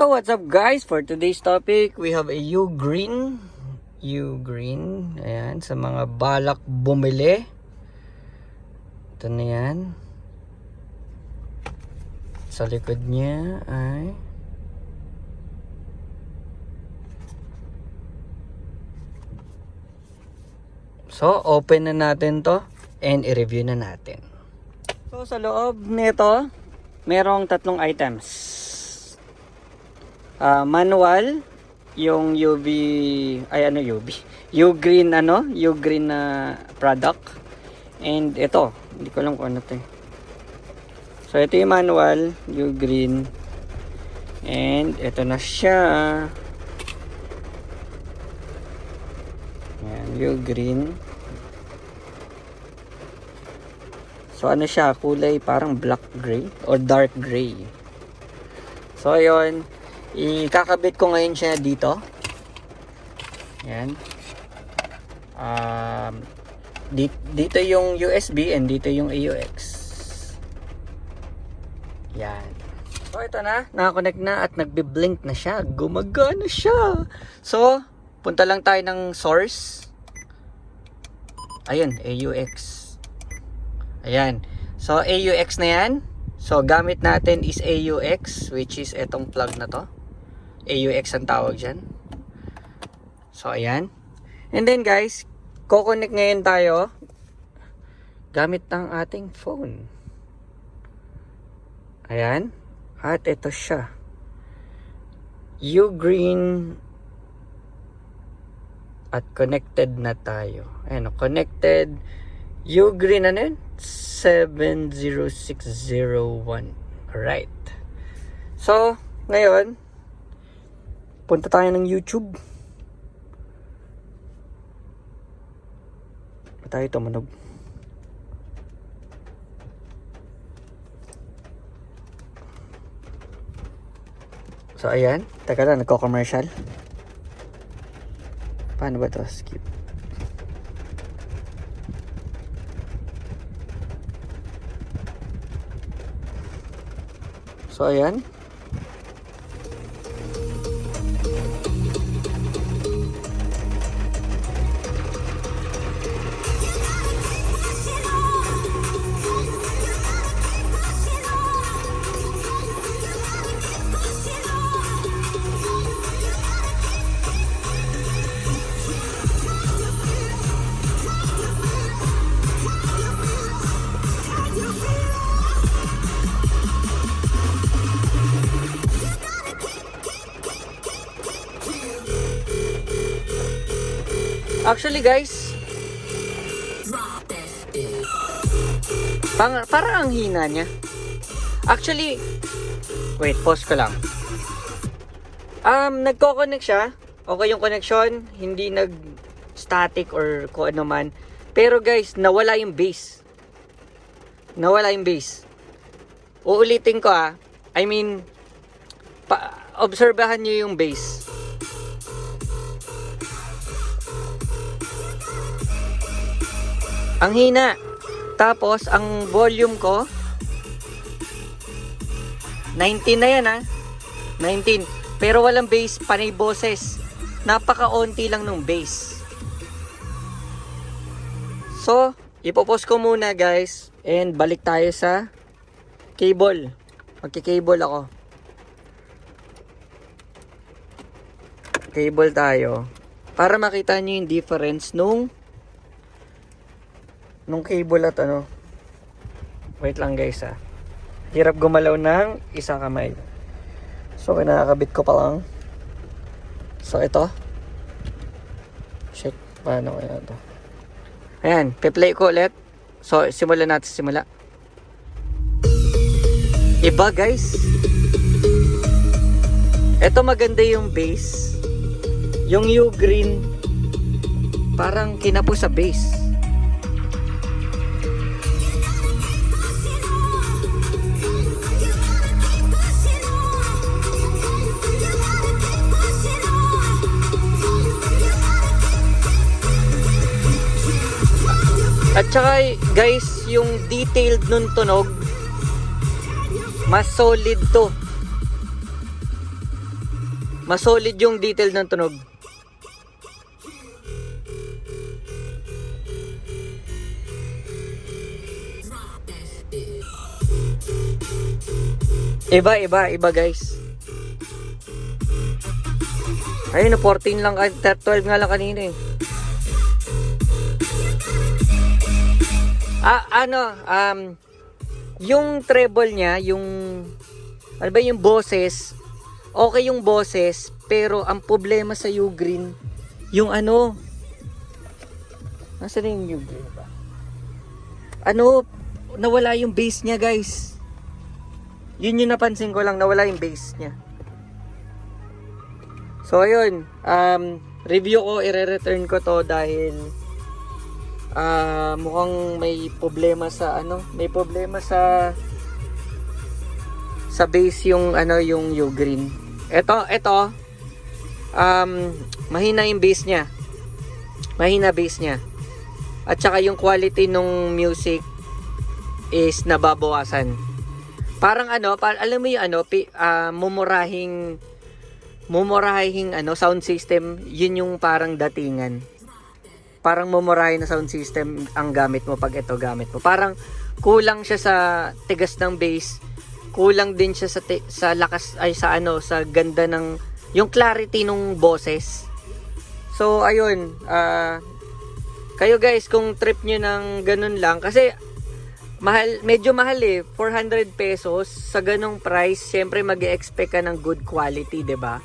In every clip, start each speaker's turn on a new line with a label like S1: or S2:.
S1: Yo, what's up guys? For today's topic, we have a U-Green. U-Green. Ayan, sa mga balak bumili. Ito na yan. Sa likod niya ay so, open na natin to and i-review na natin. So, sa loob nito, merong tatlong items. Manual, yung U-Green U-Green na product. And ito, hindi ko alam kung ano to. So, ito yung manual, U-Green. And ito na siya. Ayan, U-Green. So, ano siya? Kulay parang black gray or dark gray. So, ayun. Ikakabit ko ngayon siya dito. Ayan. Dito yung USB and dito yung AUX. Yan. So, ito na. Nakakonect na at nagbe-blink na siya. Gumagana siya. So, punta lang tayo ng source. Ayun, AUX. Ayan. So, AUX na yan. So, gamit natin is AUX, which is etong plug na to. AUX ang tawag dyan. So, ayan. And then, guys, kukonek ngayon tayo gamit ng ating phone. Ayan. At ito siya. U-Green. At connected na tayo. Ayan, connected. U-Green, ano yun? 70601. Alright. So, ngayon, punta tayo ng YouTube. Tayo tumunog. So, ayan. Teka lang, nagko-commercial. Paano ba ito? Skip. So, ayan. Actually guys, parang ang hina niya. Actually, wait, pause ko lang. Nagko-connect siya. Okay yung connection, hindi nag-static or kung ano man. Pero guys, nawala yung bass. Nawala yung bass. Uulitin ko I mean, obserbahan niyo yung bass. Ang hina. Tapos, ang volume ko 19 na yan 19. Pero walang bass, panay boses. Napaka-onti lang nung bass. So, ipopause ko muna guys. And balik tayo sa cable. Magki-cable ako. Cable tayo. Para makita nyo yung difference nung cable at wait lang guys hirap gumalaw ng isang kamay. So kinakabit ko pa lang. So ito, check paano kaya ito. Ayan, pe-play ko ulit. So simulan natin, simula. Iba guys. Ito maganda yung bass. Yung U-Green parang kinapo sa bass. At saka guys, yung detailed nun tunog, mas solid to. Mas solid yung detail ng tunog. Iba guys. Ayun, 14 lang, 12 nga lang kanina eh. Yung treble niya, yung ano ba yung boses, okay yung boses, pero ang problema sa Ugreen, yung nasa na yung Ugreen ba? Nawala yung bass niya guys. Yun yung napansin ko lang, nawala yung bass niya. So ayun, review ko, i-return ko to dahil mukhang may problema sa bass yung yung Ugreen. Ito mahina yung bass niya. Mahina bass niya. At saka yung quality nung music is nababawasan. Parang alam mo yung mumurahing sound system, yun yung parang datingan. Parang mumurahin na sound system ang gamit mo pag ito gamit mo. Parang kulang siya sa tigas ng bass, kulang din siya sa lakas sa ganda ng yung clarity nung boses. So ayun, kayo guys kung trip niyo ng ganun lang kasi medyo mahal eh, 400 pesos sa ganung price, syempre mag-e-expect ka ng good quality, 'di ba?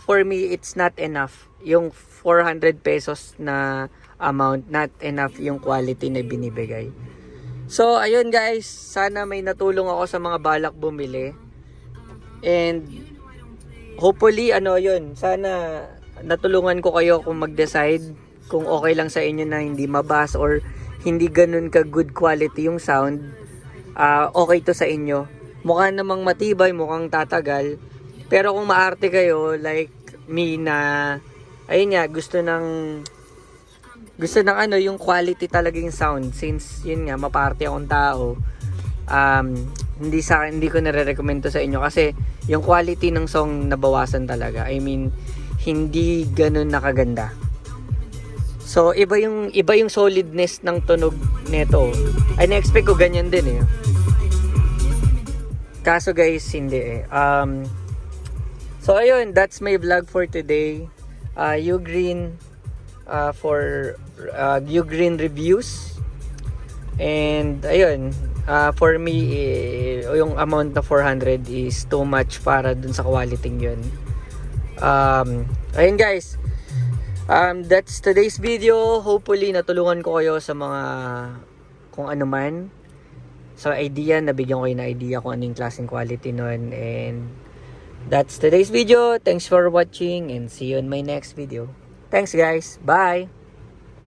S1: For me it's not enough. Yung 400 pesos na amount, not enough yung quality na binibigay. So ayun guys, sana may natulong ako sa mga balak bumili. And hopefully sana natulungan ko kayo kung mag-decide kung okay lang sa inyo na hindi mabas or hindi ganun ka good quality yung sound. Okay to sa inyo. Mukha namang matibay, mukhang tatagal. Pero kung maarte kayo like me na ayun nga, gusto ng yung quality talaga yung sound, since yun nga maparte akong tao, hindi ko nare-recommend to sa inyo kasi yung quality ng song nabawasan talaga. I mean, hindi ganun nakaganda. So iba yung solidness ng tunog nito. Ay na-expect ko ganyan din eh. Kaso guys, hindi eh. So ayun, that's my vlog for today. Ugreen Ugreen reviews. And ayun, for me yung amount na 400 is too much para dun sa quality yun. Ayun guys, that's today's video. Hopefully natulungan ko kayo sa mga kung ano man, sa idea, nabigyan ko kayo na idea kung anong klaseng quality nun. And that's today's video. Thanks for watching and see you in my next video. Thanks guys. Bye.